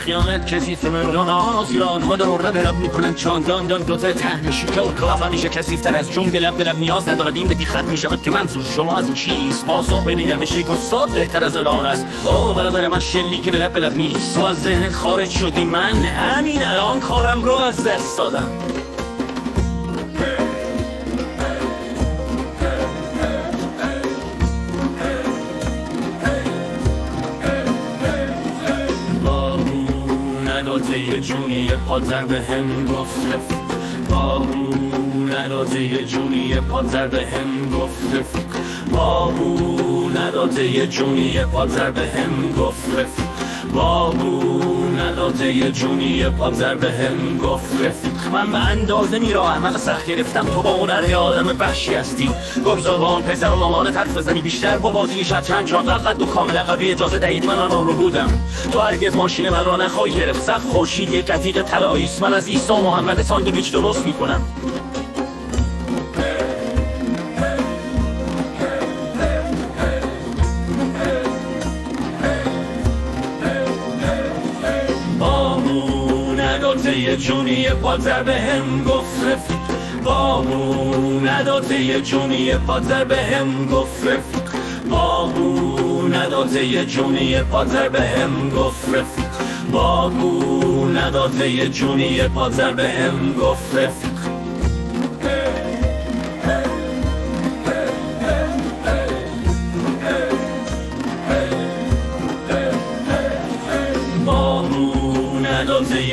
خیانت کسی فمران آزیان ها دور برم میکنن چاندان دان دوزه تهنشی که کافا میشه کسیفتر از جون گلم دلم نیاز ندارد این بگی خط میشود که منظور شما از اون چیست پاسخ بدیدم بشی گستاد بهتر از الان است برادر من شلی که بلب بلب نیست تو از ذهنت خارج شدی من همین الان کارم رو از دست دادم یه جونی پادزر به هم گفت بابو نداده یه جونی پادزر به هم گفت بابو نداده یه جونی پادزر به هم گفت بابو نداده یه جونی پادزر به هم گفت من به اندازه میراهم من سخت گرفتم تو با هنر آدم وحشی هستی گفزاوان پسر و مامانت حرف بزنی بیشتر با بازی شطرنج چند قد و کامل عقبی اجازه دهید من آن رو بودم تو هرگز ماشین من را نخواهی گرفت سخت خورشید یک قطیق طلایی است من از عیسی محمد ساندویچ درست میکنم یه جونی پادزر به هم گفت رفیق بابو نداده یه جونی پادزر به هم گفت رفیق بابو نداده یه جونی پادزر به هم گفت رفیق بابو نداده یه جونی پادزر به هم گفت رفیق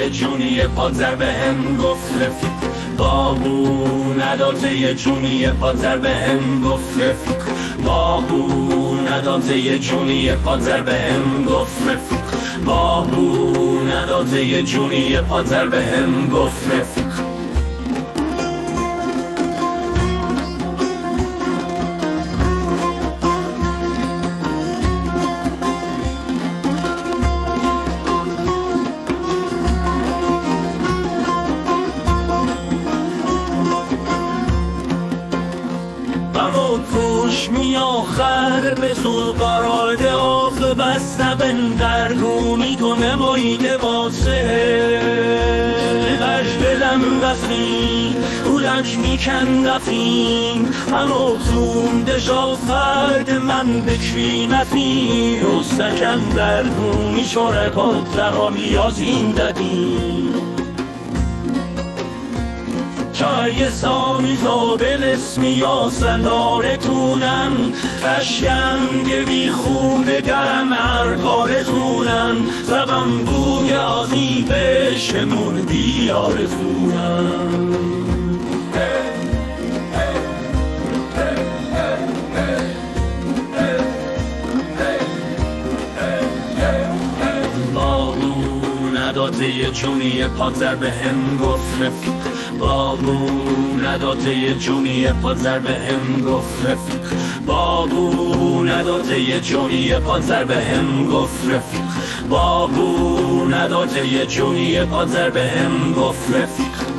یه جونی پادزر به هم گفت رفیق بابو نداده یه جونی پادزر به هم گفت رفیق بابو نداده یه جونی پادزر به هم گفت رفیق بابو نداده یه جونی پادزر به هم گفت رفیق می آخر به تو قرار آف بسته بندر گونی تو نماییده واسه قش دلم بسیم بودش میکن رفیم منو تون دشا فرد من بکوینتی رستکم در گونی شرکات را بیازین دادیم چای سامی زابل اسمی یا سندارتونم قشنگ بی خونه گرم ارکارتونم زبم بوی آزی بشمون بیارتونم بابو نداده یه جونی پادزر به هم گفت رفیق بابو نداده یه جونی پادزر به هم گفت رفیق بابو نداده یه جونی پادزر به هم گفت رفیق بابو نداده یه جونی پادزر به هم گفت رفیق